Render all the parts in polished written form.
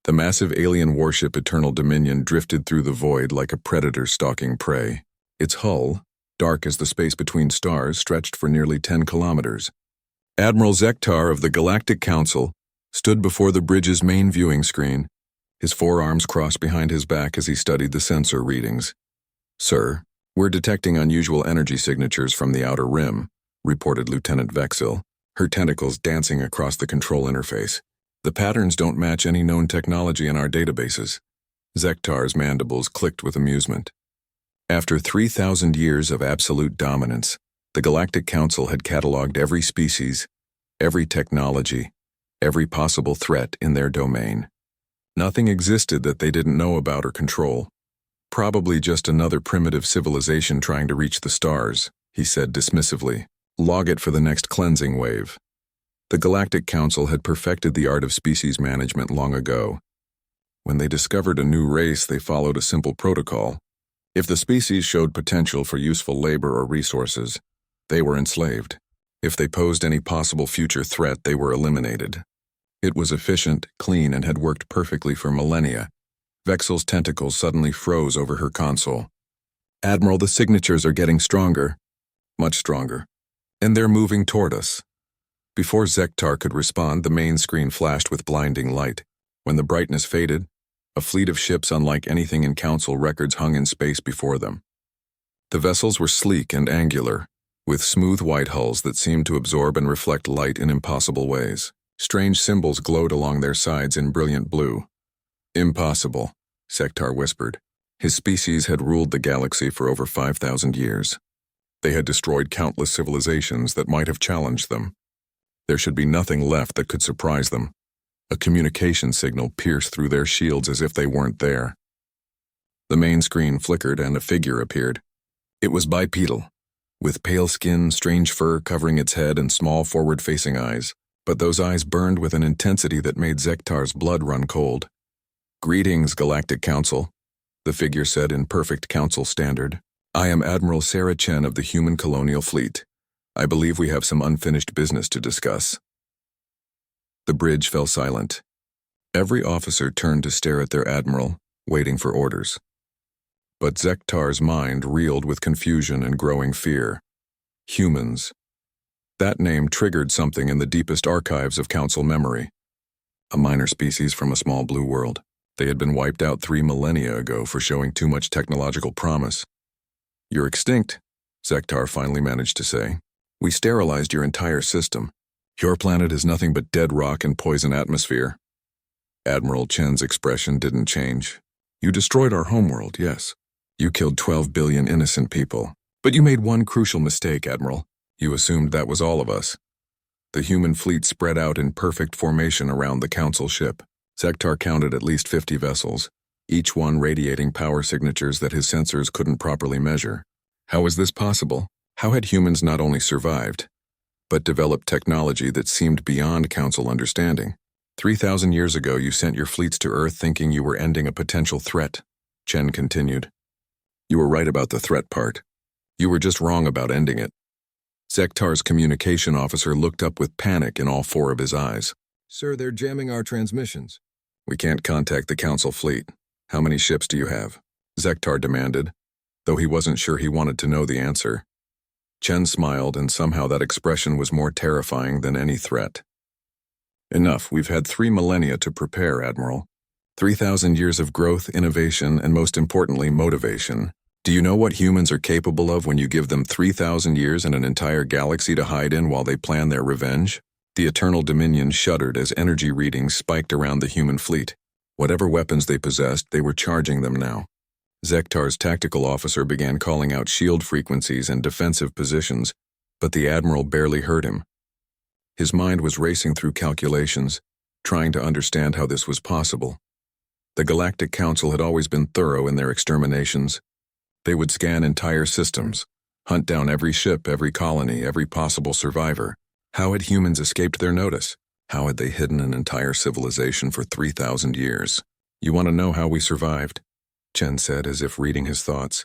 The massive alien warship Eternal Dominion drifted through the void like a predator stalking prey. Its hull, dark as the space between stars, stretched for nearly 10 kilometers. Admiral Zektar of the Galactic Council stood before the bridge's main viewing screen, his forearms crossed behind his back as he studied the sensor readings. "Sir, we're detecting unusual energy signatures from the outer rim," reported Lieutenant Vexil, her tentacles dancing across the control interface. "The patterns don't match any known technology in our databases." Zektar's mandibles clicked with amusement. After 3,000 years of absolute dominance, the Galactic Council had cataloged every species, every technology, every possible threat in their domain. Nothing existed that they didn't know about or control. "Probably just another primitive civilization trying to reach the stars," he said dismissively. "Log it for the next cleansing wave." The Galactic Council had perfected the art of species management long ago. When they discovered a new race, they followed a simple protocol. If the species showed potential for useful labor or resources, they were enslaved. If they posed any possible future threat, they were eliminated. It was efficient, clean, and had worked perfectly for millennia. Vexil's tentacles suddenly froze over her console. "Admiral, the signatures are getting stronger. Much stronger. And they're moving toward us." Before Zektar could respond, the main screen flashed with blinding light. When the brightness faded, a fleet of ships unlike anything in Council records hung in space before them. The vessels were sleek and angular, with smooth white hulls that seemed to absorb and reflect light in impossible ways. Strange symbols glowed along their sides in brilliant blue. "Impossible," Zektar whispered. His species had ruled the galaxy for over 5,000 years. They had destroyed countless civilizations that might have challenged them. There should be nothing left that could surprise them. A communication signal pierced through their shields as if they weren't there. The main screen flickered and a figure appeared. It was bipedal, with pale skin, strange fur covering its head, and small forward-facing eyes. But those eyes burned with an intensity that made Zektar's blood run cold. "Greetings, Galactic Council," the figure said in perfect Council standard. "I am Admiral Sarah Chen of the Human Colonial Fleet. I believe we have some unfinished business to discuss." The bridge fell silent. Every officer turned to stare at their admiral, waiting for orders. But Zektar's mind reeled with confusion and growing fear. Humans. That name triggered something in the deepest archives of Council memory. A minor species from a small blue world. They had been wiped out 3 millennia ago for showing too much technological promise. "You're extinct," Zektar finally managed to say. "We sterilized your entire system. Your planet is nothing but dead rock and poison atmosphere." Admiral Chen's expression didn't change. "You destroyed our homeworld, yes. You killed 12 billion innocent people. But you made one crucial mistake, Admiral. You assumed that was all of us." The human fleet spread out in perfect formation around the Council ship. Zektar counted at least 50 vessels, each one radiating power signatures that his sensors couldn't properly measure. How was this possible? How had humans not only survived, but developed technology that seemed beyond Council understanding? 3,000 years ago, you sent your fleets to Earth thinking you were ending a potential threat," Chen continued. "You were right about the threat part. You were just wrong about ending it." Zektar's communication officer looked up with panic in all 4 of his eyes. "Sir, they're jamming our transmissions." "We can't contact the Council fleet. How many ships do you have?" Zektar demanded, though he wasn't sure he wanted to know the answer. Chen smiled, and somehow that expression was more terrifying than any threat. "Enough. We've had 3 millennia to prepare, Admiral. 3,000 years of growth, innovation, and most importantly, motivation. Do you know what humans are capable of when you give them 3,000 years and an entire galaxy to hide in while they plan their revenge?" The Eternal Dominion shuddered as energy readings spiked around the human fleet. Whatever weapons they possessed, they were charging them now. Zektar's tactical officer began calling out shield frequencies and defensive positions, but the Admiral barely heard him. His mind was racing through calculations, trying to understand how this was possible. The Galactic Council had always been thorough in their exterminations. They would scan entire systems, hunt down every ship, every colony, every possible survivor. How had humans escaped their notice? How had they hidden an entire civilization for 3,000 years? "You want to know how we survived?" Chen said, as if reading his thoughts.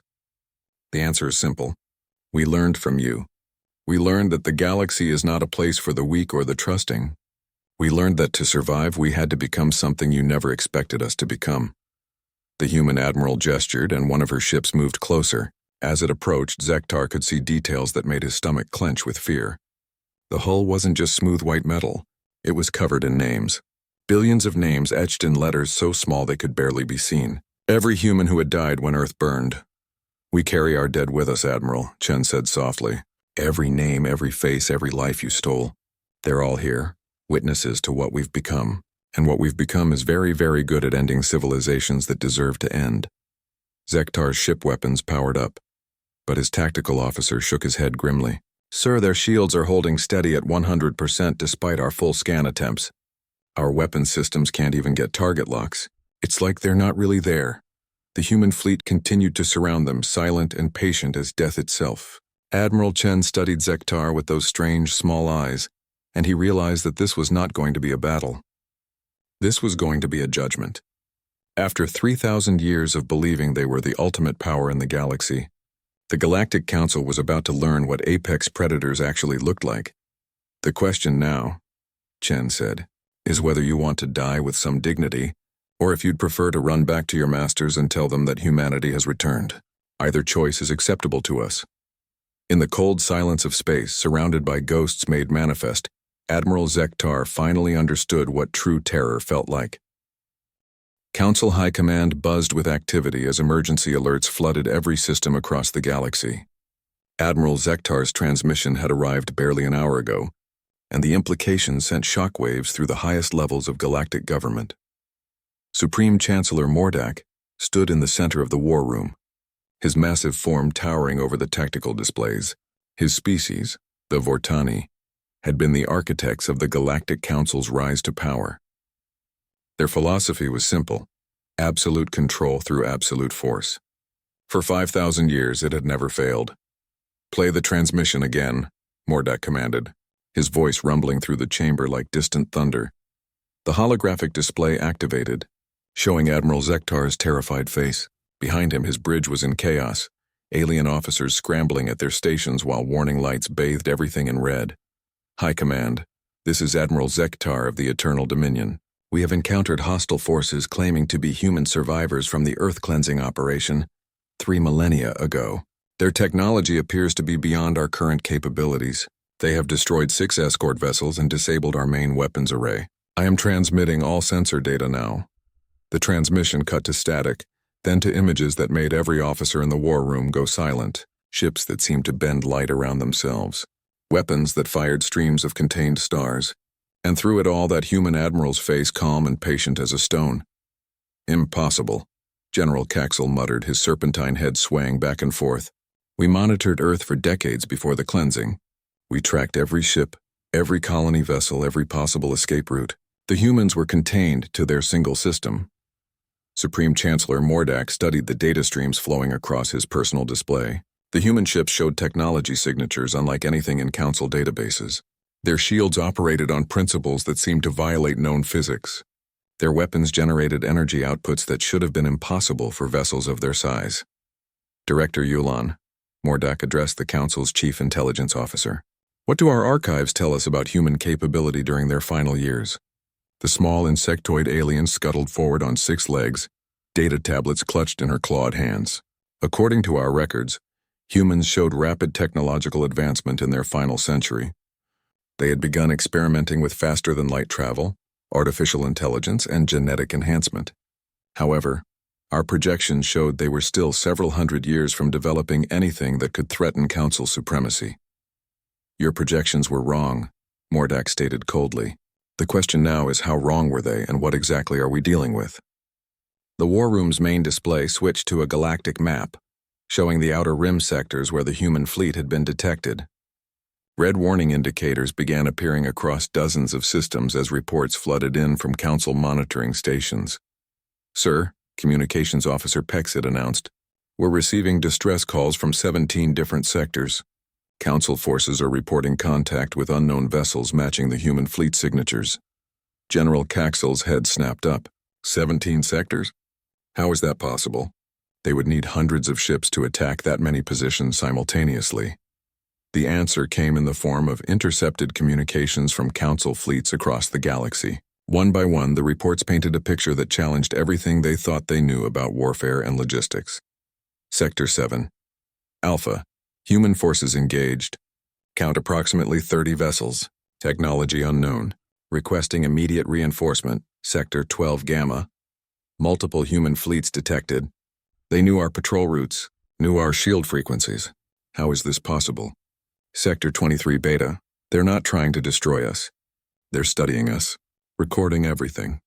"The answer is simple. We learned from you. We learned that the galaxy is not a place for the weak or the trusting. We learned that to survive, we had to become something you never expected us to become. The human admiral gestured, and one of her ships moved closer. As it approached, Zektar could see details that made his stomach clench with fear. The hull wasn't just smooth white metal. It was covered in names. Billions of names etched in letters so small they could barely be seen. Every human who had died when Earth burned. "We carry our dead with us, Admiral," Chen said softly. "Every name, every face, every life you stole. They're all here, witnesses to what we've become. And what we've become is very, very good at ending civilizations that deserve to end." Zektar's ship weapons powered up, but his tactical officer shook his head grimly. "Sir, their shields are holding steady at 100% despite our full scan attempts. Our weapon systems can't even get target locks. It's like they're not really there." The human fleet continued to surround them, silent and patient as death itself. Admiral Chen studied Zektar with those strange, small eyes, and he realized that this was not going to be a battle. This was going to be a judgment. After 3,000 years of believing they were the ultimate power in the galaxy, the Galactic Council was about to learn what apex predators actually looked like. "The question now," Chen said, "is whether you want to die with some dignity, or if you'd prefer to run back to your masters and tell them that humanity has returned. Either choice is acceptable to us." In the cold silence of space, surrounded by ghosts made manifest, Admiral Zektar finally understood what true terror felt like. Council High Command buzzed with activity as emergency alerts flooded every system across the galaxy. Admiral Zektar's transmission had arrived barely an hour ago, and the implications sent shockwaves through the highest levels of galactic government. Supreme Chancellor Mordak stood in the center of the war room, his massive form towering over the tactical displays. His species, the Vortani, had been the architects of the Galactic Council's rise to power. Their philosophy was simple: absolute control through absolute force. For 5,000 years it had never failed. "Play the transmission again," Mordak commanded, his voice rumbling through the chamber like distant thunder. The holographic display activated, showing Admiral Zektar's terrified face. Behind him, his bridge was in chaos, alien officers scrambling at their stations while warning lights bathed everything in red. "High Command, this is Admiral Zektar of the Eternal Dominion. We have encountered hostile forces claiming to be human survivors from the Earth-cleansing operation 3 millennia ago. Their technology appears to be beyond our current capabilities. They have destroyed 6 escort vessels and disabled our main weapons array. I am transmitting all sensor data now." The transmission cut to static, then to images that made every officer in the war room go silent, ships that seemed to bend light around themselves, weapons that fired streams of contained stars, and through it all that human admiral's face calm and patient as a stone. "Impossible," General Caxel muttered, his serpentine head swaying back and forth. "We monitored Earth for decades before the cleansing. We tracked every ship, every colony vessel, every possible escape route. The humans were contained to their single system." Supreme Chancellor Mordak studied the data streams flowing across his personal display. The human ships showed technology signatures unlike anything in Council databases. Their shields operated on principles that seemed to violate known physics. Their weapons generated energy outputs that should have been impossible for vessels of their size. "Director Yulan," Mordak addressed the Council's chief intelligence officer, "what do our archives tell us about human capability during their final years?" The small insectoid alien scuttled forward on 6 legs, data tablets clutched in her clawed hands. "According to our records, humans showed rapid technological advancement in their final century. They had begun experimenting with faster-than-light travel, artificial intelligence, and genetic enhancement. However, our projections showed they were still several hundred years from developing anything that could threaten Council supremacy." "Your projections were wrong," Mordak stated coldly. "The question now is how wrong were they and what exactly are we dealing with?" The war room's main display switched to a galactic map, showing the outer rim sectors where the human fleet had been detected. Red warning indicators began appearing across dozens of systems as reports flooded in from Council monitoring stations. "Sir," Communications Officer Pexit announced, "we're receiving distress calls from 17 different sectors. Council forces are reporting contact with unknown vessels matching the human fleet signatures." General Caxel's head snapped up. 17 sectors? How is that possible? They would need hundreds of ships to attack that many positions simultaneously. The answer came in the form of intercepted communications from Council fleets across the galaxy. One by one, the reports painted a picture that challenged everything they thought they knew about warfare and logistics. Sector 7. Alpha. Human forces engaged. Count approximately 30 vessels. Technology unknown. Requesting immediate reinforcement. Sector 12 Gamma. Multiple human fleets detected. They knew our patrol routes, knew our shield frequencies. How is this possible? Sector 23 Beta. They're not trying to destroy us. They're studying us, recording everything.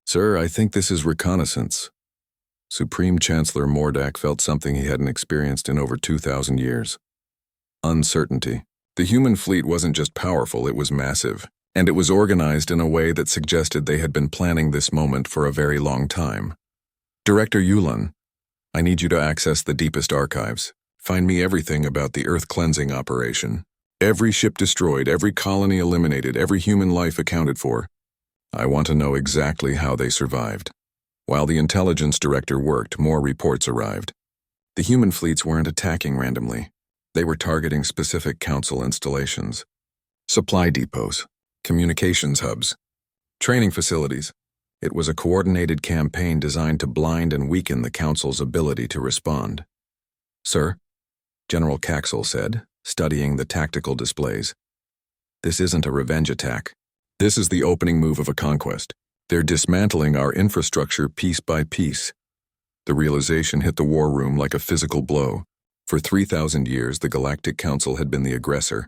Sir, I think this is reconnaissance. Supreme Chancellor Mordak felt something he hadn't experienced in over 2,000 years. Uncertainty. The human fleet wasn't just powerful, it was massive, and it was organized in a way that suggested they had been planning this moment for a very long time. Director Yulan, I need you to access the deepest archives. Find me everything about the Earth cleansing operation. Every ship destroyed, every colony eliminated, every human life accounted for. I want to know exactly how they survived. While the intelligence director worked, more reports arrived. The human fleets weren't attacking randomly. They were targeting specific council installations, supply depots, communications hubs, training facilities. It was a coordinated campaign designed to blind and weaken the council's ability to respond. Sir, General Caxel said, studying the tactical displays. This isn't a revenge attack. This is the opening move of a conquest. They're dismantling our infrastructure piece by piece. The realization hit the war room like a physical blow. For 3,000 years, the Galactic Council had been the aggressor.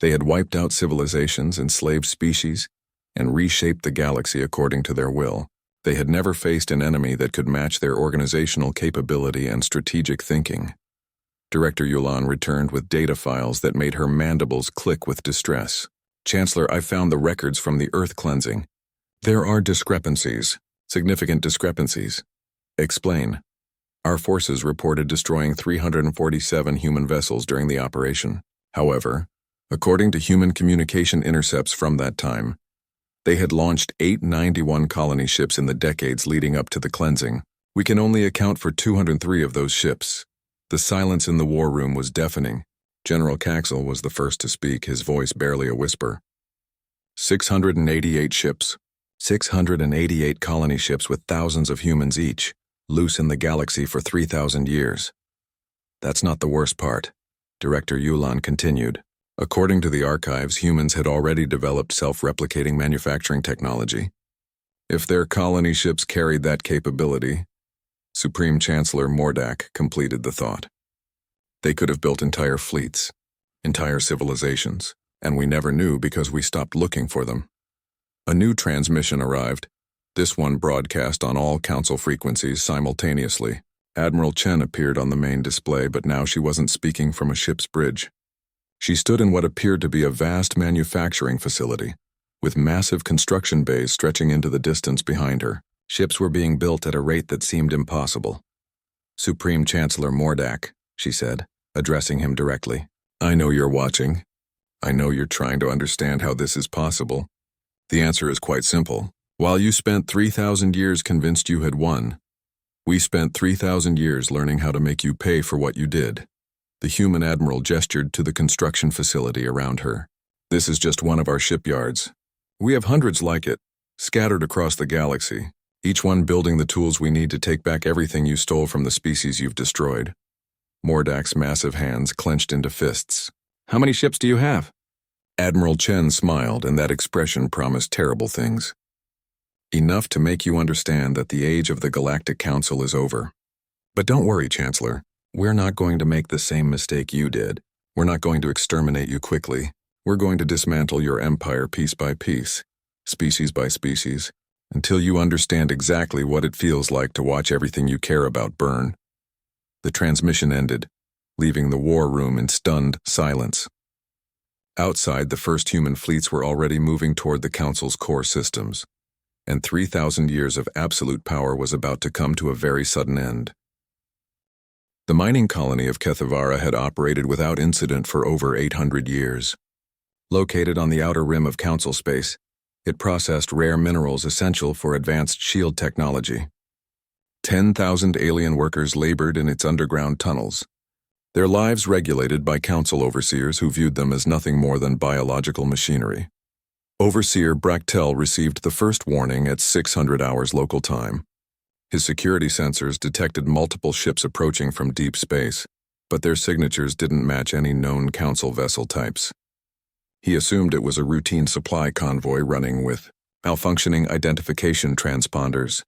They had wiped out civilizations, enslaved species, and reshaped the galaxy according to their will. They had never faced an enemy that could match their organizational capability and strategic thinking. Director Yulan returned with data files that made her mandibles click with distress. Chancellor, I found the records from the Earth cleansing. There are discrepancies, significant discrepancies. Explain. Our forces reported destroying 347 human vessels during the operation. However, according to human communication intercepts from that time, they had launched 891 colony ships in the decades leading up to the cleansing. We can only account for 203 of those ships. The silence in the war room was deafening. General Caxel was the first to speak, his voice barely a whisper. 688 ships. 688 colony ships with thousands of humans each, loose in the galaxy for 3,000 years. That's not the worst part, Director Yulan continued. According to the archives, humans had already developed self-replicating manufacturing technology. If their colony ships carried that capability, Supreme Chancellor Mordak completed the thought. They could have built entire fleets, entire civilizations, and we never knew because we stopped looking for them. A new transmission arrived, this one broadcast on all council frequencies simultaneously. Admiral Chen appeared on the main display, but now she wasn't speaking from a ship's bridge. She stood in what appeared to be a vast manufacturing facility, with massive construction bays stretching into the distance behind her. Ships were being built at a rate that seemed impossible. Supreme Chancellor Mordak, she said, addressing him directly. I know you're watching. I know you're trying to understand how this is possible. The answer is quite simple. While you spent 3,000 years convinced you had won, we spent 3,000 years learning how to make you pay for what you did. The human admiral gestured to the construction facility around her. This is just one of our shipyards. We have hundreds like it, scattered across the galaxy, each one building the tools we need to take back everything you stole from the species you've destroyed. Mordak's massive hands clenched into fists. How many ships do you have? Admiral Chen smiled, and that expression promised terrible things. Enough to make you understand that the age of the Galactic Council is over. But don't worry, Chancellor. We're not going to make the same mistake you did. We're not going to exterminate you quickly. We're going to dismantle your empire piece by piece, species by species, until you understand exactly what it feels like to watch everything you care about burn. The transmission ended, leaving the war room in stunned silence. Outside, the first human fleets were already moving toward the Council's core systems, and 3,000 years of absolute power was about to come to a very sudden end. The mining colony of Kethavara had operated without incident for over 800 years. Located on the outer rim of Council space, it processed rare minerals essential for advanced shield technology. 10,000 alien workers labored in its underground tunnels, their lives regulated by council overseers who viewed them as nothing more than biological machinery. Overseer Brachtel received the first warning at 600 hours local time. His security sensors detected multiple ships approaching from deep space, but their signatures didn't match any known council vessel types. He assumed it was a routine supply convoy running with malfunctioning identification transponders.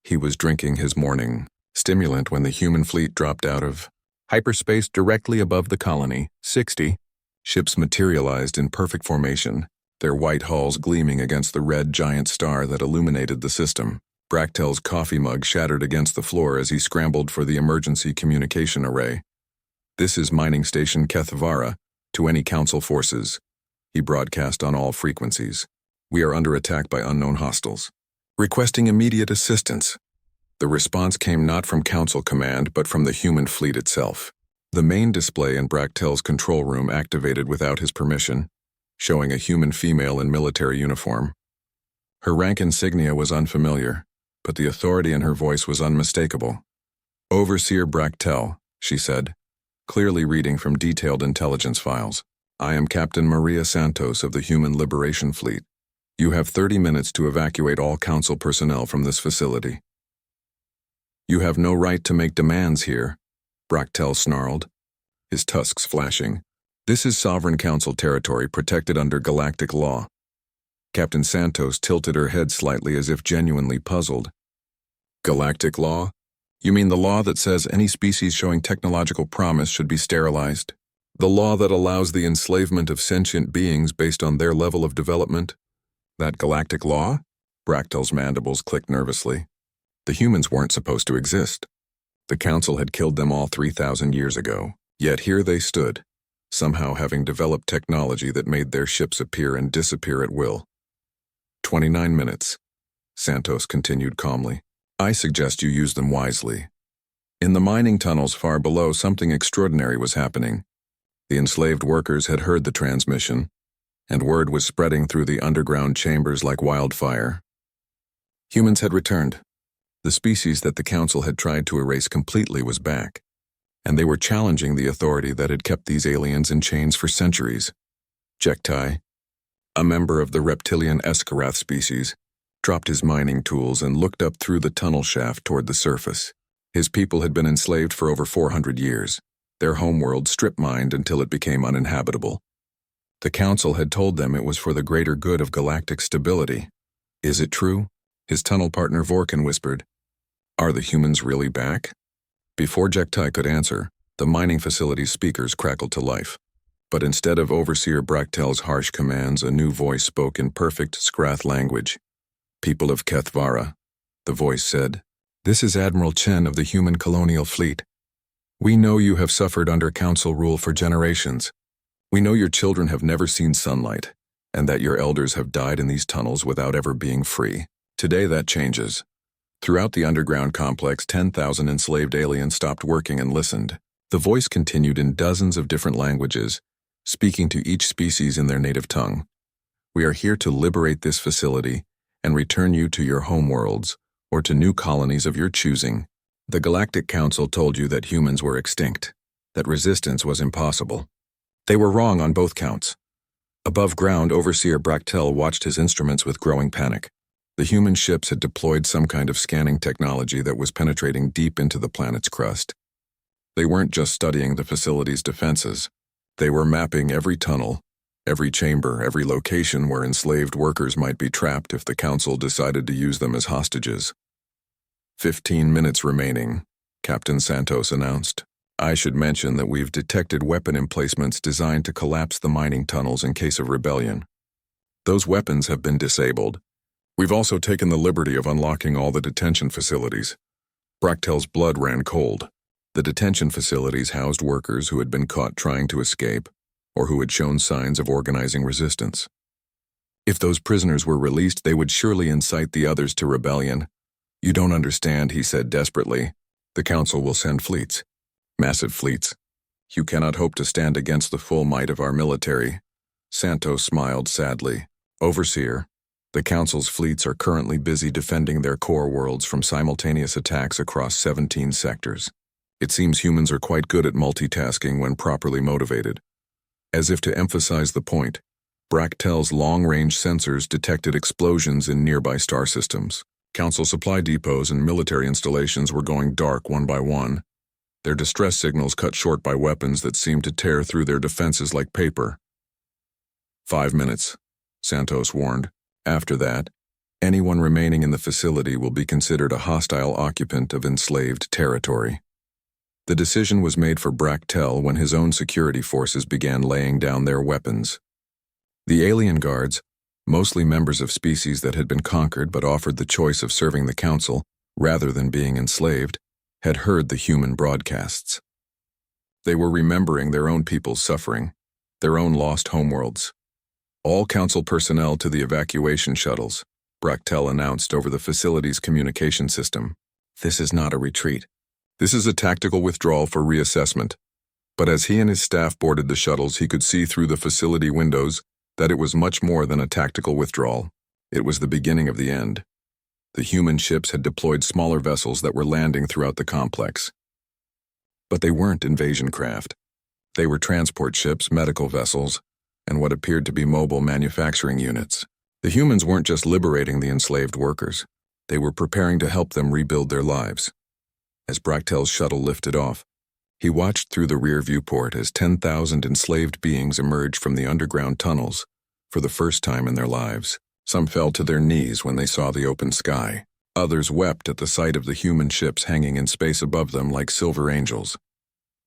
He was drinking his morning stimulant when the human fleet dropped out of hyperspace directly above the colony. 60 ships materialized in perfect formation, their white hulls gleaming against the red giant star that illuminated the system. Brachtel's coffee mug shattered against the floor as he scrambled for the emergency communication array. "This is Mining Station Kethvara, to any council forces," he broadcast on all frequencies. "We are under attack by unknown hostiles, requesting immediate assistance." The response came not from Council Command, but from the human fleet itself. The main display in Brachtel's control room activated without his permission, showing a human female in military uniform. Her rank insignia was unfamiliar, but the authority in her voice was unmistakable. "Overseer Brachtel," she said, clearly reading from detailed intelligence files. "I am Captain Maria Santos of the Human Liberation Fleet. You have 30 minutes to evacuate all Council personnel from this facility." "You have no right to make demands here," Brachtel snarled, his tusks flashing. "This is Sovereign Council territory protected under galactic law." Captain Santos tilted her head slightly as if genuinely puzzled. "Galactic law? You mean the law that says any species showing technological promise should be sterilized? The law that allows the enslavement of sentient beings based on their level of development? That galactic law?" Brachtel's mandibles clicked nervously. The humans weren't supposed to exist. The Council had killed them all 3,000 years ago, yet here they stood, somehow having developed technology that made their ships appear and disappear at will. 29 minutes, Santos continued calmly. "I suggest you use them wisely. In the mining tunnels far below, something extraordinary was happening. The enslaved workers had heard the transmission, and word was spreading through the underground chambers like wildfire. Humans had returned. The species that the Council had tried to erase completely was back, and they were challenging the authority that had kept these aliens in chains for centuries. Jektai, a member of the reptilian Escarath species, dropped his mining tools and looked up through the tunnel shaft toward the surface. His people had been enslaved for over 400 years, their homeworld strip-mined until it became uninhabitable. The Council had told them it was for the greater good of galactic stability. "Is it true?" his tunnel partner Vorkin whispered. "Are the humans really back?" Before Jektai could answer, the mining facility's speakers crackled to life. But instead of Overseer Brachtel's harsh commands, a new voice spoke in perfect Scrath language. "People of Kethvara," the voice said, "this is Admiral Chen of the Human Colonial Fleet. We know you have suffered under Council rule for generations. We know your children have never seen sunlight, and that your elders have died in these tunnels without ever being free. Today that changes. Throughout the underground complex, 10,000 enslaved aliens stopped working and listened." The voice continued in dozens of different languages, speaking to each species in their native tongue. "We are here to liberate this facility and return you to your homeworlds, or to new colonies of your choosing. The Galactic Council told you that humans were extinct, that resistance was impossible. They were wrong on both counts." Above ground, Overseer Brachtel watched his instruments with growing panic. The human ships had deployed some kind of scanning technology that was penetrating deep into the planet's crust. They weren't just studying the facility's defenses. They were mapping every tunnel, every chamber, every location where enslaved workers might be trapped if the Council decided to use them as hostages. 15 minutes remaining, Captain Santos announced. "I should mention that we've detected weapon emplacements designed to collapse the mining tunnels in case of rebellion. Those weapons have been disabled. We've also taken the liberty of unlocking all the detention facilities." Brachtel's blood ran cold. The detention facilities housed workers who had been caught trying to escape, or who had shown signs of organizing resistance. If those prisoners were released, they would surely incite the others to rebellion. "You don't understand," he said desperately. "The Council will send fleets. Massive fleets. You cannot hope to stand against the full might of our military." Santos smiled sadly. "Overseer, the Council's fleets are currently busy defending their core worlds from simultaneous attacks across 17 sectors. It seems humans are quite good at multitasking when properly motivated. As if to emphasize the point, Brachtel's long-range sensors detected explosions in nearby star systems. Council supply depots and military installations were going dark one by one, their distress signals cut short by weapons that seemed to tear through their defenses like paper. 5 minutes, Santos warned. After that, anyone remaining in the facility will be considered a hostile occupant of enslaved territory. The decision was made for Brachtel when his own security forces began laying down their weapons. The alien guards, mostly members of species that had been conquered but offered the choice of serving the Council rather than being enslaved, had heard the human broadcasts. They were remembering their own people's suffering, their own lost homeworlds. All Council personnel to the evacuation shuttles, Brachtel announced over the facility's communication system. This is not a retreat. This is a tactical withdrawal for reassessment. But as he and his staff boarded the shuttles, he could see through the facility windows that it was much more than a tactical withdrawal. It was the beginning of the end. The human ships had deployed smaller vessels that were landing throughout the complex. But they weren't invasion craft. They were transport ships, medical vessels, and what appeared to be mobile manufacturing units. The humans weren't just liberating the enslaved workers. They were preparing to help them rebuild their lives. As Brachtel's shuttle lifted off, he watched through the rear viewport as 10,000 enslaved beings emerged from the underground tunnels for the first time in their lives. Some fell to their knees when they saw the open sky. Others wept at the sight of the human ships hanging in space above them like silver angels.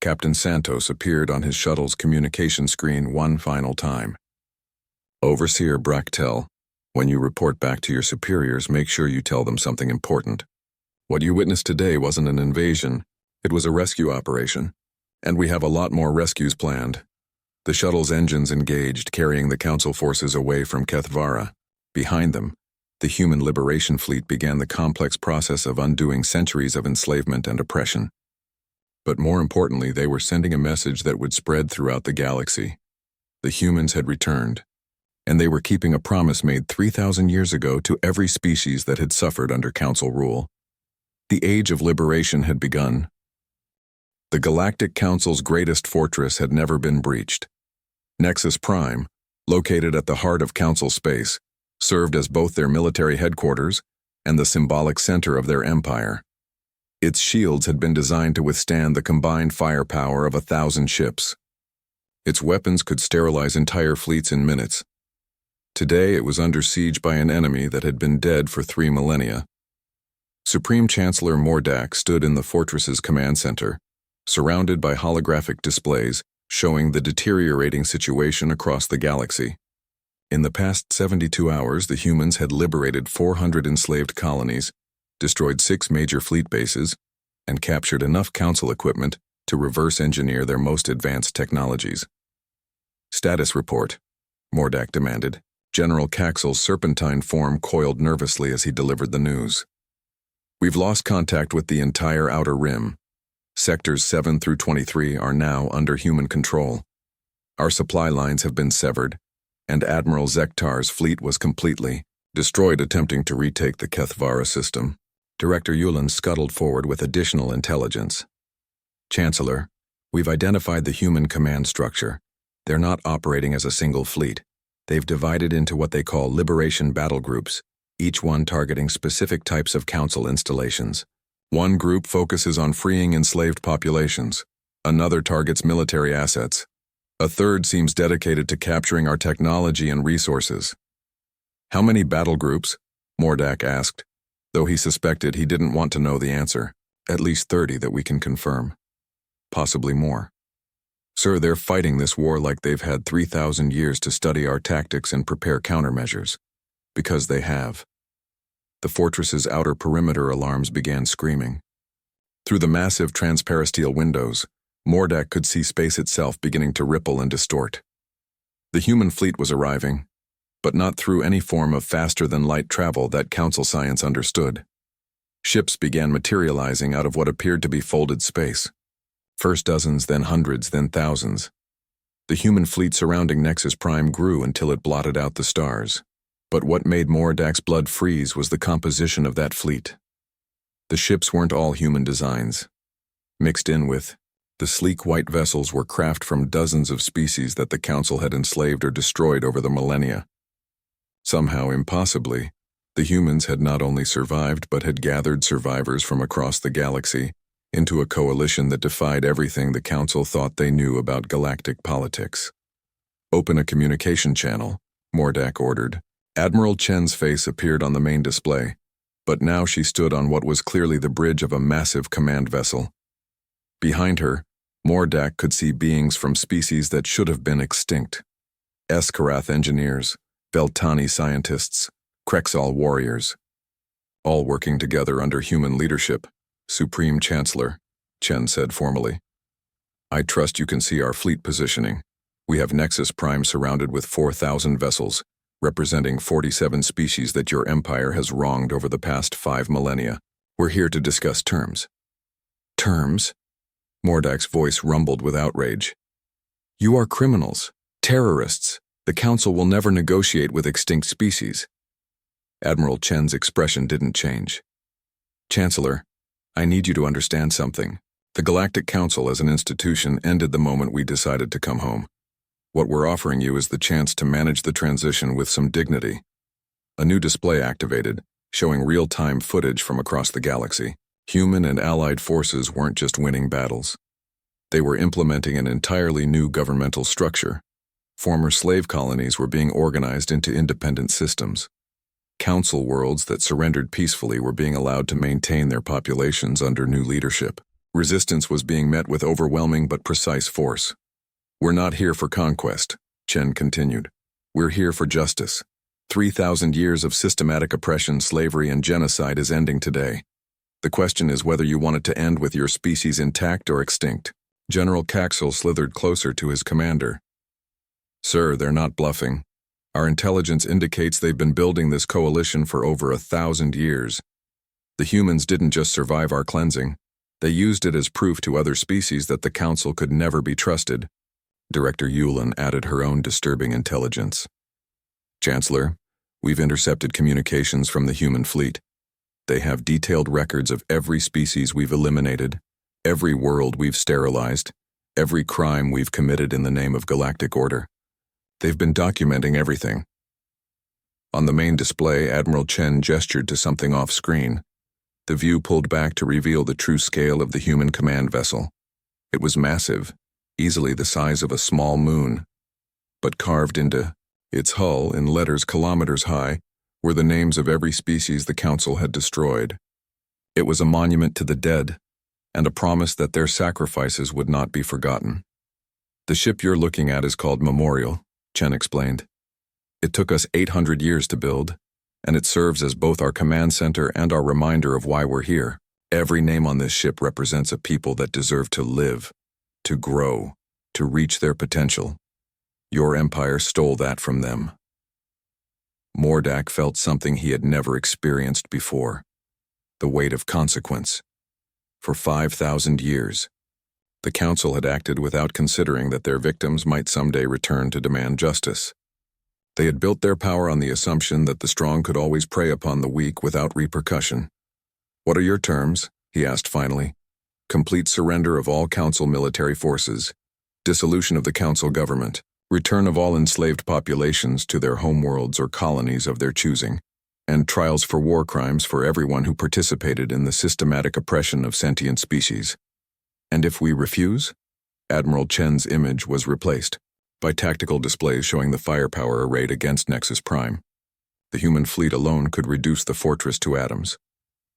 Captain Santos appeared on his shuttle's communication screen one final time. Overseer Brachtel, when you report back to your superiors, make sure you tell them something important. What you witnessed today wasn't an invasion, it was a rescue operation, and we have a lot more rescues planned. The shuttle's engines engaged, carrying the Council forces away from Kethvara. Behind them, the human liberation fleet began the complex process of undoing centuries of enslavement and oppression. But more importantly, they were sending a message that would spread throughout the galaxy. The humans had returned, and they were keeping a promise made 3,000 years ago to every species that had suffered under Council rule. The age of liberation had begun. The Galactic Council's greatest fortress had never been breached. Nexus Prime, located at the heart of Council space, served as both their military headquarters and the symbolic center of their empire. Its shields had been designed to withstand the combined firepower of 1,000 ships. Its weapons could sterilize entire fleets in minutes. Today it was under siege by an enemy that had been dead for 3 millennia. Supreme Chancellor Mordak stood in the fortress's command center, surrounded by holographic displays showing the deteriorating situation across the galaxy. In the past 72 hours, the humans had liberated 400 enslaved colonies, destroyed 6 major fleet bases, and captured enough Council equipment to reverse engineer their most advanced technologies. Status report, Mordak demanded. General Caxel's serpentine form coiled nervously as he delivered the news. We've lost contact with the entire Outer Rim. Sectors 7 through 23 are now under human control. Our supply lines have been severed, and Admiral Zektar's fleet was completely destroyed attempting to retake the Kethvara system. Director Yulin scuttled forward with additional intelligence. Chancellor, we've identified the human command structure. They're not operating as a single fleet. They've divided into what they call liberation battle groups, each one targeting specific types of Council installations. One group focuses on freeing enslaved populations. Another targets military assets. A third seems dedicated to capturing our technology and resources. How many battle groups? Mordak asked, though he suspected he didn't want to know the answer. At least 30 that we can confirm. Possibly more. Sir, they're fighting this war like they've had 3,000 years to study our tactics and prepare countermeasures. Because they have. The fortress's outer perimeter alarms began screaming. Through the massive transparasteel windows, Mordak could see space itself beginning to ripple and distort. The human fleet was arriving, but not through any form of faster-than-light travel that Council science understood. Ships began materializing out of what appeared to be folded space. First dozens, then hundreds, then thousands. The human fleet surrounding Nexus Prime grew until it blotted out the stars. But what made Mordak's blood freeze was the composition of that fleet. The ships weren't all human designs. Mixed in with the sleek white vessels were craft from dozens of species that the Council had enslaved or destroyed over the millennia. Somehow, impossibly, the humans had not only survived but had gathered survivors from across the galaxy into a coalition that defied everything the Council thought they knew about galactic politics. "Open a communication channel," Mordak ordered. Admiral Chen's face appeared on the main display, but now she stood on what was clearly the bridge of a massive command vessel. Behind her, Mordak could see beings from species that should have been extinct. Eskarath engineers, Veltani scientists, Krexal warriors. All working together under human leadership. "Supreme Chancellor," Chen said formally. "I trust you can see our fleet positioning. We have Nexus Prime surrounded with 4,000 vessels, representing 47 species that your empire has wronged over the past 5 millennia. We're here to discuss terms." "Terms?" Mordak's voice rumbled with outrage. "You are criminals, terrorists. The Council will never negotiate with extinct species." Admiral Chen's expression didn't change. "Chancellor, I need you to understand something. The Galactic Council as an institution ended the moment we decided to come home. What we're offering you is the chance to manage the transition with some dignity." A new display activated, showing real-time footage from across the galaxy. Human and allied forces weren't just winning battles. They were implementing an entirely new governmental structure. Former slave colonies were being organized into independent systems. Council worlds that surrendered peacefully were being allowed to maintain their populations under new leadership. Resistance was being met with overwhelming but precise force. "We're not here for conquest," Chen continued. "We're here for justice. 3,000 years of systematic oppression, slavery, and genocide is ending today. The question is whether you want it to end with your species intact or extinct." General Caxel slithered closer to his commander. "Sir, they're not bluffing. Our intelligence indicates they've been building this coalition for over 1,000 years. The humans didn't just survive our cleansing. They used it as proof to other species that the Council could never be trusted." Director Yulin added her own disturbing intelligence. "Chancellor, we've intercepted communications from the human fleet. They have detailed records of every species we've eliminated, every world we've sterilized, every crime we've committed in the name of galactic order. They've been documenting everything." On the main display, Admiral Chen gestured to something off-screen. The view pulled back to reveal the true scale of the human command vessel. It was massive, easily the size of a small moon. But carved into its hull, in letters kilometers high, were the names of every species the Council had destroyed. It was a monument to the dead, and a promise that their sacrifices would not be forgotten. "The ship you're looking at is called Memorial," Chen explained. "It took us 800 years to build, and it serves as both our command center and our reminder of why we're here. Every name on this ship represents a people that deserve to live, to grow, to reach their potential. Your empire stole that from them." Mordak felt something he had never experienced before: the weight of consequence. For 5,000 years, the Council had acted without considering that their victims might someday return to demand justice. They had built their power on the assumption that the strong could always prey upon the weak without repercussion. "What are your terms?" he asked finally. "Complete surrender of all Council military forces, dissolution of the Council government, return of all enslaved populations to their homeworlds or colonies of their choosing, and trials for war crimes for everyone who participated in the systematic oppression of sentient species." "And if we refuse?" Admiral Chen's image was replaced by tactical displays showing the firepower arrayed against Nexus Prime. The human fleet alone could reduce the fortress to atoms.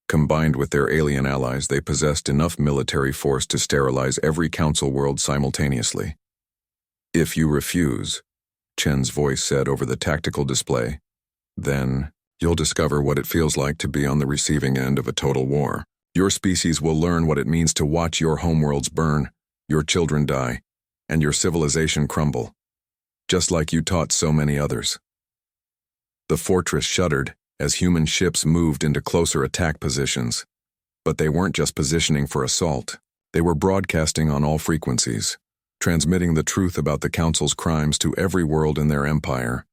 Combined with their alien allies, they possessed enough military force to sterilize every Council world simultaneously. "If you refuse," Chen's voice said over the tactical display, "then you'll discover what it feels like to be on the receiving end of a total war. Your species will learn what it means to watch your homeworlds burn, your children die, and your civilization crumble, just like you taught so many others." The fortress shuddered as human ships moved into closer attack positions. But they weren't just positioning for assault. They were broadcasting on all frequencies, transmitting the truth about the Council's crimes to every world in their empire.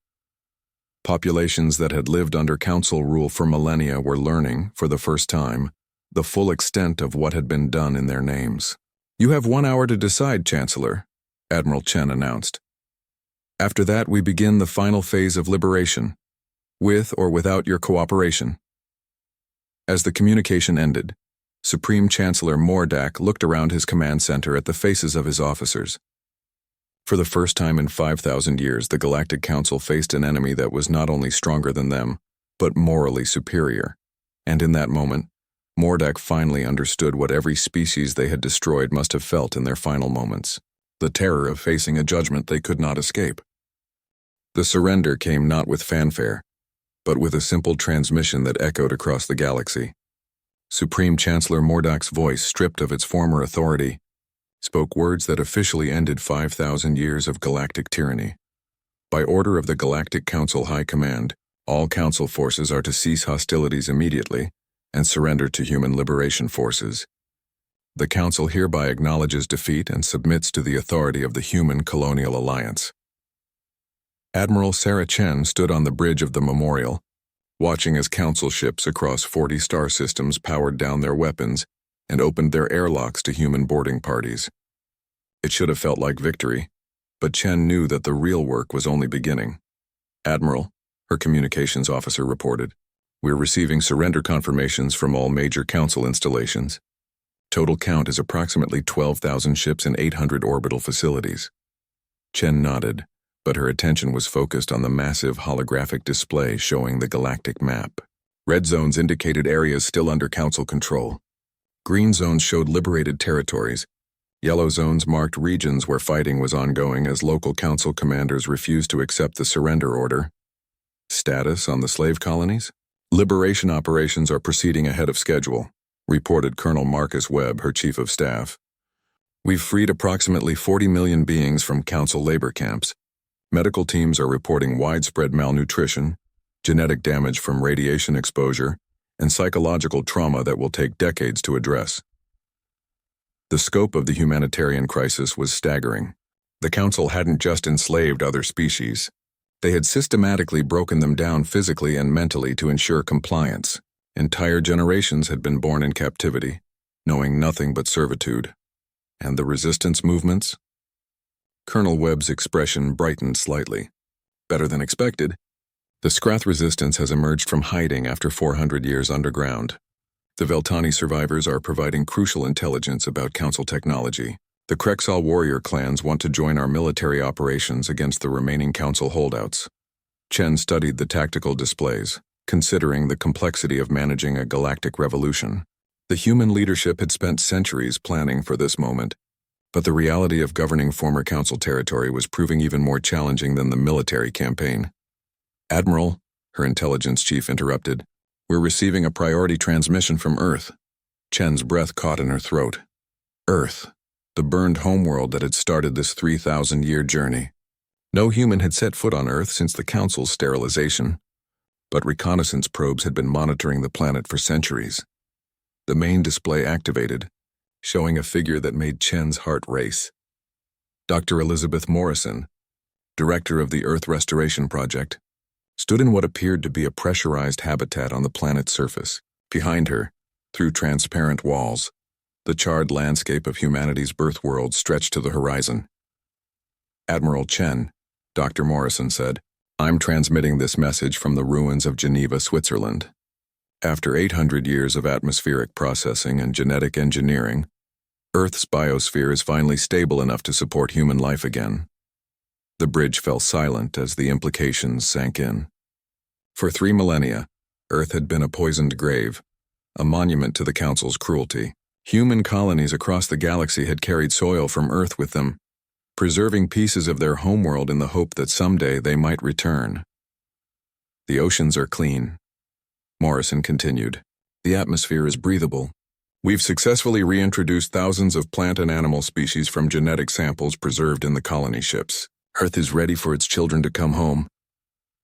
Populations that had lived under Council rule for millennia were learning, for the first time, the full extent of what had been done in their names. "You have 1 hour to decide, Chancellor," Admiral Chen announced. "After that, we begin the final phase of liberation, with or without your cooperation." As the communication ended, Supreme Chancellor Mordak looked around his command center at the faces of his officers. For the first time in 5,000 years, the Galactic Council faced an enemy that was not only stronger than them, but morally superior. And in that moment, Mordak finally understood what every species they had destroyed must have felt in their final moments: the terror of facing a judgment they could not escape. The surrender came not with fanfare, but with a simple transmission that echoed across the galaxy. Supreme Chancellor Mordak's voice, stripped of its former authority, spoke words that officially ended 5,000 years of galactic tyranny. By order of the Galactic Council High Command, all Council forces are to cease hostilities immediately and surrender to human liberation forces. The Council hereby acknowledges defeat and submits to the authority of the Human Colonial Alliance. Admiral Sarah Chen stood on the bridge of the memorial, watching as Council ships across 40 star systems powered down their weapons and opened their airlocks to human boarding parties. It should have felt like victory, but Chen knew that the real work was only beginning. "Admiral," her communications officer reported, "we're receiving surrender confirmations from all major Council installations. Total count is approximately 12,000 ships and 800 orbital facilities." Chen nodded, but her attention was focused on the massive holographic display showing the galactic map. Red zones indicated areas still under Council control. Green zones showed liberated territories. Yellow zones marked regions where fighting was ongoing as local Council commanders refused to accept the surrender order. Status on the slave colonies? "Liberation operations are proceeding ahead of schedule," reported Colonel Marcus Webb, her chief of staff. "We've freed approximately 40 million beings from Council labor camps. Medical teams are reporting widespread malnutrition, genetic damage from radiation exposure, and psychological trauma that will take decades to address." The scope of the humanitarian crisis was staggering. The Council hadn't just enslaved other species. They had systematically broken them down physically and mentally to ensure compliance. Entire generations had been born in captivity, knowing nothing but servitude. And the resistance movements? Colonel Webb's expression brightened slightly. "Better than expected. The Scrath resistance has emerged from hiding after 400 years underground. The Veltani survivors are providing crucial intelligence about Council technology. The Krexal warrior clans want to join our military operations against the remaining Council holdouts." Chen studied the tactical displays, considering the complexity of managing a galactic revolution. The human leadership had spent centuries planning for this moment, but the reality of governing former Council territory was proving even more challenging than the military campaign. "Admiral," her intelligence chief interrupted, "we're receiving a priority transmission from Earth." Chen's breath caught in her throat. Earth, the burned homeworld that had started this 3,000-year journey. No human had set foot on Earth since the Council's sterilization, but reconnaissance probes had been monitoring the planet for centuries. The main display activated, showing a figure that made Chen's heart race. Dr. Elizabeth Morrison, director of the Earth Restoration Project, stood in what appeared to be a pressurized habitat on the planet's surface. Behind her, through transparent walls, the charred landscape of humanity's birth world stretched to the horizon. "Admiral Chen," Dr. Morrison said, "I'm transmitting this message from the ruins of Geneva, Switzerland. After 800 years of atmospheric processing and genetic engineering, Earth's biosphere is finally stable enough to support human life again." The bridge fell silent as the implications sank in. For 3 millennia, Earth had been a poisoned grave, a monument to the Council's cruelty. Human colonies across the galaxy had carried soil from Earth with them, preserving pieces of their homeworld in the hope that someday they might return. "The oceans are clean," Morrison continued. "The atmosphere is breathable. We've successfully reintroduced thousands of plant and animal species from genetic samples preserved in the colony ships. Earth is ready for its children to come home."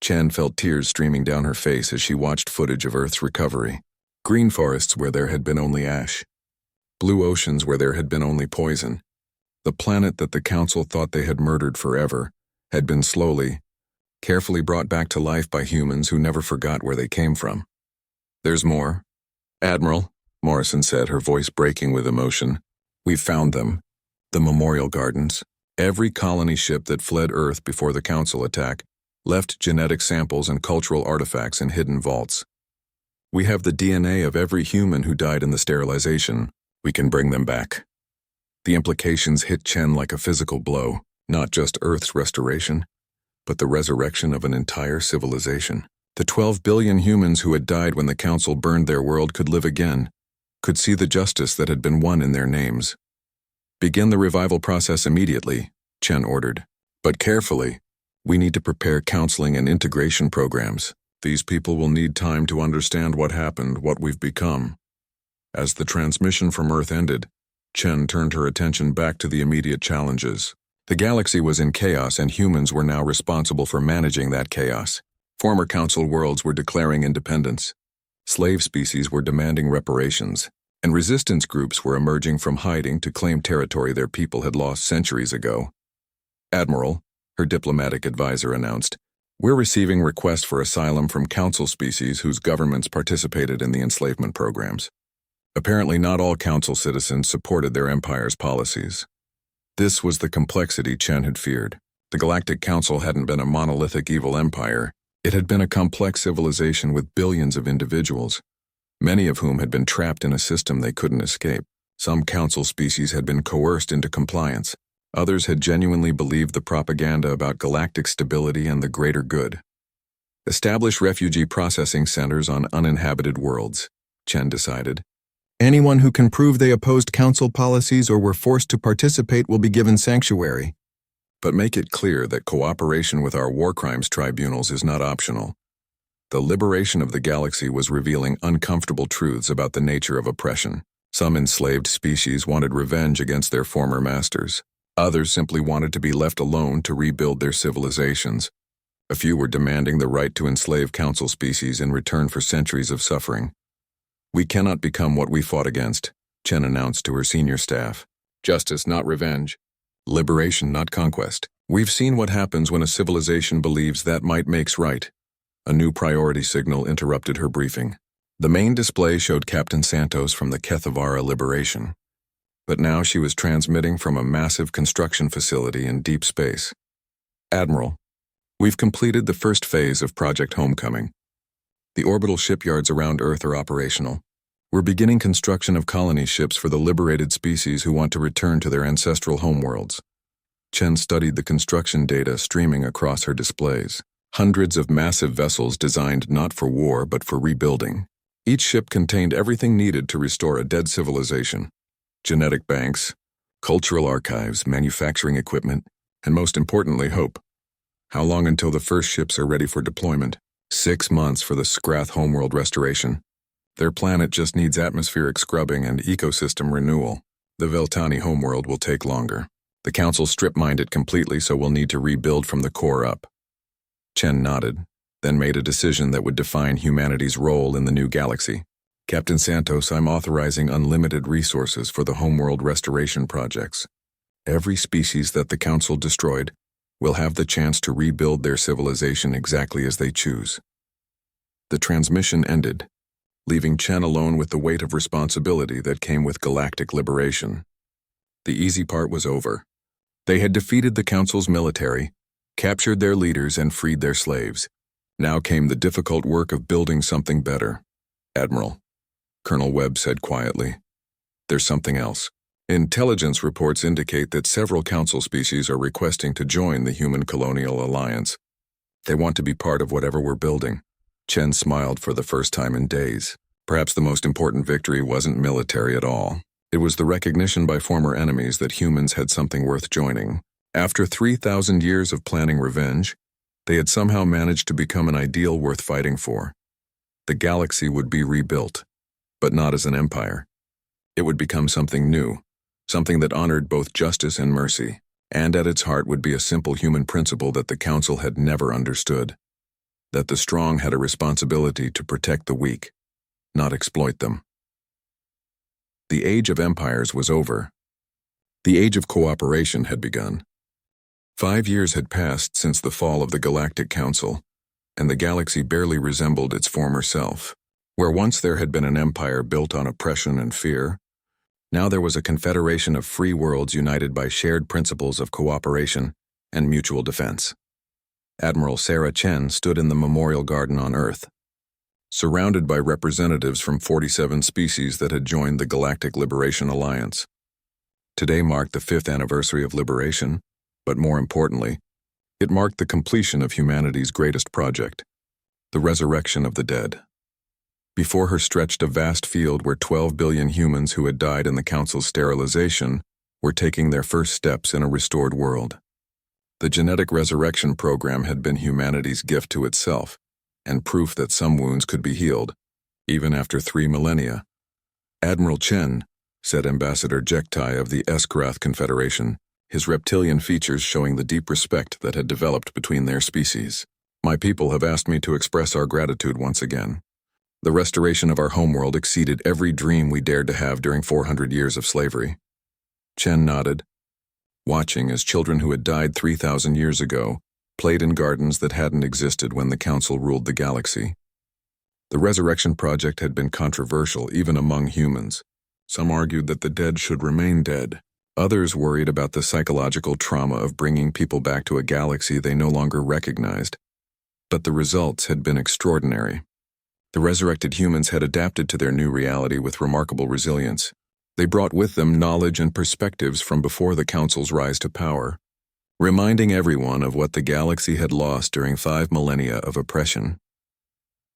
Chen felt tears streaming down her face as she watched footage of Earth's recovery. Green forests where there had been only ash. Blue oceans where there had been only poison. The planet that the Council thought they had murdered forever had been slowly, carefully brought back to life by humans who never forgot where they came from. "There's more. Admiral," Morrison said, her voice breaking with emotion. "We've found them. The Memorial Gardens. Every colony ship that fled Earth before the Council attack left genetic samples and cultural artifacts in hidden vaults. We have the DNA of every human who died in the sterilization. We can bring them back." The implications hit Chen like a physical blow, not just Earth's restoration, but the resurrection of an entire civilization. The 12 billion humans who had died when the Council burned their world could live again, could see the justice that had been won in their names. "Begin the revival process immediately," Chen ordered. "But carefully. We need to prepare counseling and integration programs. These people will need time to understand what happened, what we've become." As the transmission from Earth ended, Chen turned her attention back to the immediate challenges. The galaxy was in chaos, and humans were now responsible for managing that chaos. Former Council worlds were declaring independence. Slave species were demanding reparations, and resistance groups were emerging from hiding to claim territory their people had lost centuries ago. "Admiral," her diplomatic advisor announced, "we're receiving requests for asylum from Council species whose governments participated in the enslavement programs. Apparently not all Council citizens supported their empire's policies." This was the complexity Chen had feared. The Galactic Council hadn't been a monolithic evil empire. It had been a complex civilization with billions of individuals, many of whom had been trapped in a system they couldn't escape. Some Council species had been coerced into compliance. Others had genuinely believed the propaganda about galactic stability and the greater good. "Establish refugee processing centers on uninhabited worlds," Chen decided. "Anyone who can prove they opposed Council policies or were forced to participate will be given sanctuary. But make it clear that cooperation with our war crimes tribunals is not optional." The liberation of the galaxy was revealing uncomfortable truths about the nature of oppression. Some enslaved species wanted revenge against their former masters. Others simply wanted to be left alone to rebuild their civilizations. A few were demanding the right to enslave Council species in return for centuries of suffering. "We cannot become what we fought against," Chen announced to her senior staff. "Justice, not revenge. Liberation, not conquest. We've seen what happens when a civilization believes that might makes right." A new priority signal interrupted her briefing. The main display showed Captain Santos from the Kethavara Liberation. But now she was transmitting from a massive construction facility in deep space. "Admiral, we've completed the first phase of Project Homecoming. The orbital shipyards around Earth are operational. We're beginning construction of colony ships for the liberated species who want to return to their ancestral homeworlds." Chen studied the construction data streaming across her displays. Hundreds of massive vessels designed not for war but for rebuilding. Each ship contained everything needed to restore a dead civilization. Genetic banks, cultural archives, manufacturing equipment, and most importantly, hope. How long until the first ships are ready for deployment? 6 months for the Scrath homeworld restoration. Their planet just needs atmospheric scrubbing and ecosystem renewal. The Veltani homeworld will take longer. The Council strip-mined it completely, so we'll need to rebuild from the core up. Chen nodded, then made a decision that would define humanity's role in the new galaxy. "Captain Santos, I'm authorizing unlimited resources for the homeworld restoration projects. Every species that the Council destroyed will have the chance to rebuild their civilization exactly as they choose." The transmission ended, leaving Chen alone with the weight of responsibility that came with galactic liberation. The easy part was over. They had defeated the Council's military, captured their leaders, and freed their slaves. Now came the difficult work of building something better. "Admiral," Colonel Webb said quietly, "there's something else. Intelligence reports indicate that several Council species are requesting to join the Human Colonial Alliance. They want to be part of whatever we're building." Chen smiled for the first time in days. Perhaps the most important victory wasn't military at all. It was the recognition by former enemies that humans had something worth joining. After 3,000 years of planning revenge, they had somehow managed to become an ideal worth fighting for. The galaxy would be rebuilt, but not as an empire. It would become something new, something that honored both justice and mercy, and at its heart would be a simple human principle that the Council had never understood: that the strong had a responsibility to protect the weak, not exploit them. The age of empires was over. The age of cooperation had begun. 5 years had passed since the fall of the Galactic Council, and the galaxy barely resembled its former self. Where once there had been an empire built on oppression and fear, now there was a confederation of free worlds united by shared principles of cooperation and mutual defense. Admiral Sarah Chen stood in the Memorial Garden on Earth, surrounded by representatives from 47 species that had joined the Galactic Liberation Alliance. Today marked the 5th anniversary of liberation, but more importantly, it marked the completion of humanity's greatest project, the resurrection of the dead. Before her stretched a vast field where 12 billion humans who had died in the Council's sterilization were taking their first steps in a restored world. The genetic resurrection program had been humanity's gift to itself, and proof that some wounds could be healed, even after 3 millennia. Admiral Chen, said Ambassador Jektai of the Eskrath Confederation, his reptilian features showing the deep respect that had developed between their species. My people have asked me to express our gratitude once again. The restoration of our homeworld exceeded every dream we dared to have during 400 years of slavery. Chen nodded, watching as children who had died 3,000 years ago played in gardens that hadn't existed when the Council ruled the galaxy. The Resurrection Project had been controversial even among humans. Some argued that the dead should remain dead. Others worried about the psychological trauma of bringing people back to a galaxy they no longer recognized. But the results had been extraordinary. The resurrected humans had adapted to their new reality with remarkable resilience. They brought with them knowledge and perspectives from before the Council's rise to power, reminding everyone of what the galaxy had lost during 5 millennia of oppression.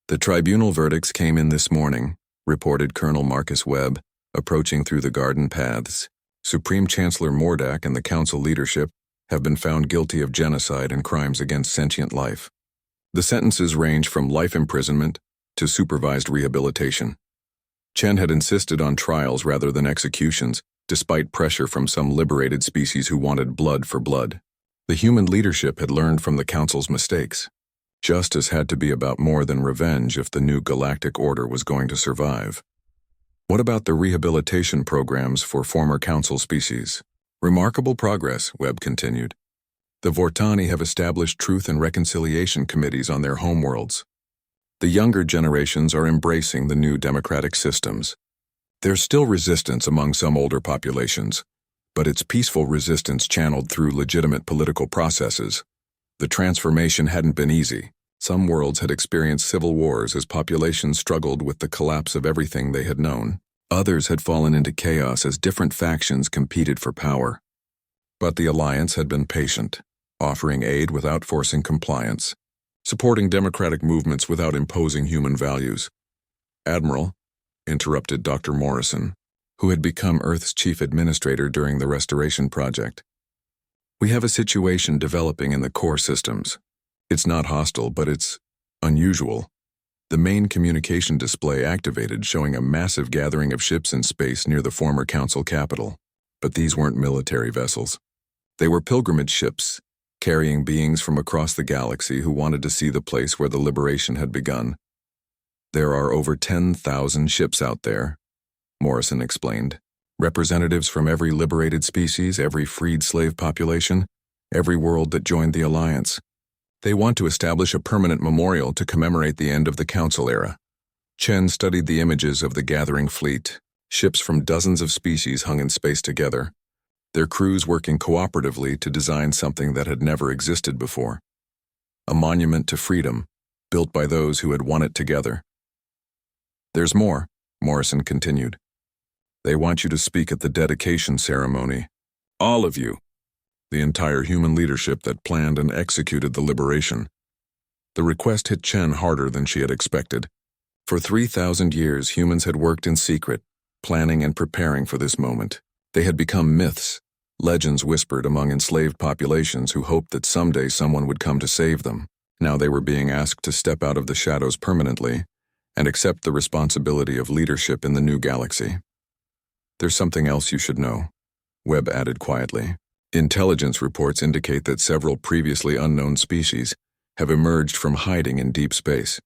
The tribunal verdicts came in this morning, reported Colonel Marcus Webb, approaching through the garden paths. Supreme Chancellor Mordak and the Council leadership have been found guilty of genocide and crimes against sentient life. The sentences range from life imprisonment to supervised rehabilitation. Chen had insisted on trials rather than executions, despite pressure from some liberated species who wanted blood for blood. The human leadership had learned from the Council's mistakes. Justice had to be about more than revenge if the new galactic order was going to survive. What about the rehabilitation programs for former Council species? Remarkable progress, Webb continued. The Vortani have established truth and reconciliation committees on their homeworlds. The younger generations are embracing the new democratic systems. There's still resistance among some older populations, but it's peaceful resistance channeled through legitimate political processes. The transformation hadn't been easy. Some worlds had experienced civil wars as populations struggled with the collapse of everything they had known. Others had fallen into chaos as different factions competed for power. But the Alliance had been patient, offering aid without forcing compliance, supporting democratic movements without imposing human values. Admiral, interrupted Dr. Morrison, who had become Earth's chief administrator during the Restoration Project. We have a situation developing in the core systems. It's not hostile, but it's unusual. The main communication display activated, showing a massive gathering of ships in space near the former Council capital. But these weren't military vessels. They were pilgrimage ships, carrying beings from across the galaxy who wanted to see the place where the liberation had begun. There are over 10,000 ships out there, Morrison explained. Representatives from every liberated species, every freed slave population, every world that joined the Alliance. They want to establish a permanent memorial to commemorate the end of the Council era. Chen studied the images of the gathering fleet. Ships from dozens of species hung in space together, their crews working cooperatively to design something that had never existed before. A monument to freedom, built by those who had won it together. There's more, Morrison continued. They want you to speak at the dedication ceremony. All of you. The entire human leadership that planned and executed the liberation. The request hit Chen harder than she had expected. For 3,000 years, humans had worked in secret, planning and preparing for this moment. They had become myths, legends whispered among enslaved populations who hoped that someday someone would come to save them. Now they were being asked to step out of the shadows permanently and accept the responsibility of leadership in the new galaxy. There's something else you should know, Webb added quietly. Intelligence reports indicate that several previously unknown species have emerged from hiding in deep space.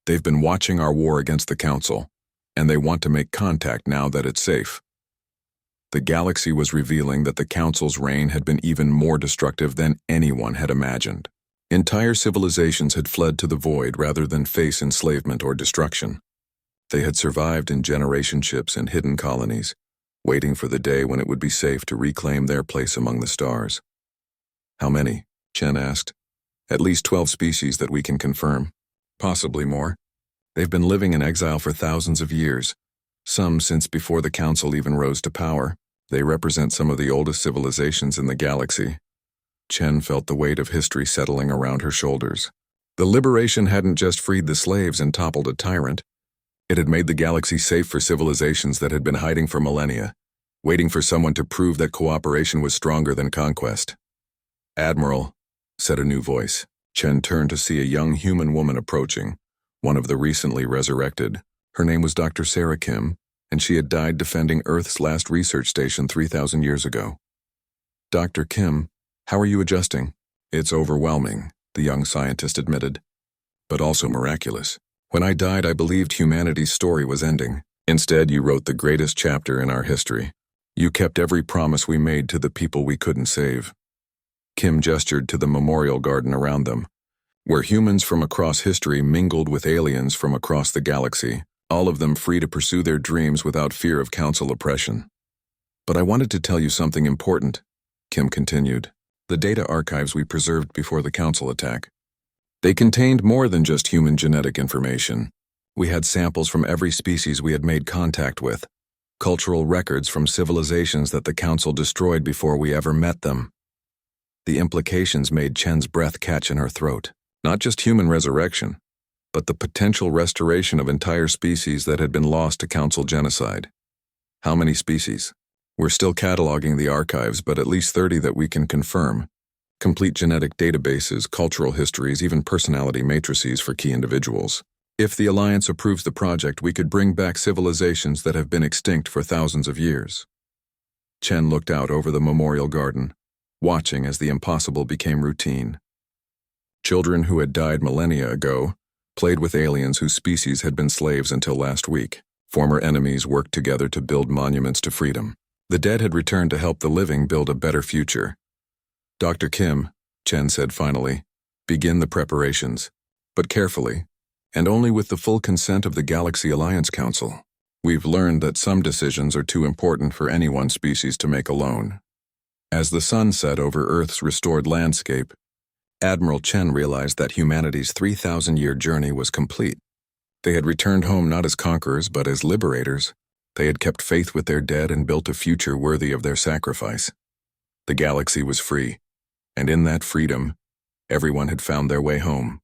They've been watching our war against the Council, and they want to make contact now that it's safe. The galaxy was revealing that the Council's reign had been even more destructive than anyone had imagined. Entire civilizations had fled to the void rather than face enslavement or destruction. They had survived in generation ships and hidden colonies, waiting for the day when it would be safe to reclaim their place among the stars. How many? Chen asked. At least 12 species that we can confirm. Possibly more. They've been living in exile for thousands of years, some since before the Council even rose to power. They represent some of the oldest civilizations in the galaxy. Chen felt the weight of history settling around her shoulders. The liberation hadn't just freed the slaves and toppled a tyrant. It had made the galaxy safe for civilizations that had been hiding for millennia, waiting for someone to prove that cooperation was stronger than conquest. "Admiral," said a new voice. Chen turned to see a young human woman approaching, one of the recently resurrected. Her name was Dr. Sarah Kim, and she had died defending Earth's last research station 3,000 years ago. "Dr. Kim, how are you adjusting?" "It's overwhelming," the young scientist admitted, "but also miraculous. When I died, I believed humanity's story was ending. Instead, you wrote the greatest chapter in our history. You kept every promise we made to the people we couldn't save." Kim gestured to the memorial garden around them, where humans from across history mingled with aliens from across the galaxy, all of them free to pursue their dreams without fear of Council oppression. "But I wanted to tell you something important," Kim continued. "The data archives we preserved before the Council attack. They contained more than just human genetic information. We had samples from every species we had made contact with, cultural records from civilizations that the Council destroyed before we ever met them." The implications made Chen's breath catch in her throat. Not just human resurrection, but the potential restoration of entire species that had been lost to Council genocide. "How many species?" "We're still cataloging the archives, but at least 30 that we can confirm. Complete genetic databases, cultural histories, even personality matrices for key individuals. If the Alliance approves the project, we could bring back civilizations that have been extinct for thousands of years." Chen looked out over the memorial garden, watching as the impossible became routine. Children who had died millennia ago played with aliens whose species had been slaves until last week. Former enemies worked together to build monuments to freedom. The dead had returned to help the living build a better future. "Dr. Kim," Chen said finally, "begin the preparations, but carefully, and only with the full consent of the Galaxy Alliance Council. We've learned that some decisions are too important for any one species to make alone." As the sun set over Earth's restored landscape, Admiral Chen realized that humanity's 3,000-year journey was complete. They had returned home not as conquerors, but as liberators. They had kept faith with their dead and built a future worthy of their sacrifice. The galaxy was free, and in that freedom, everyone had found their way home.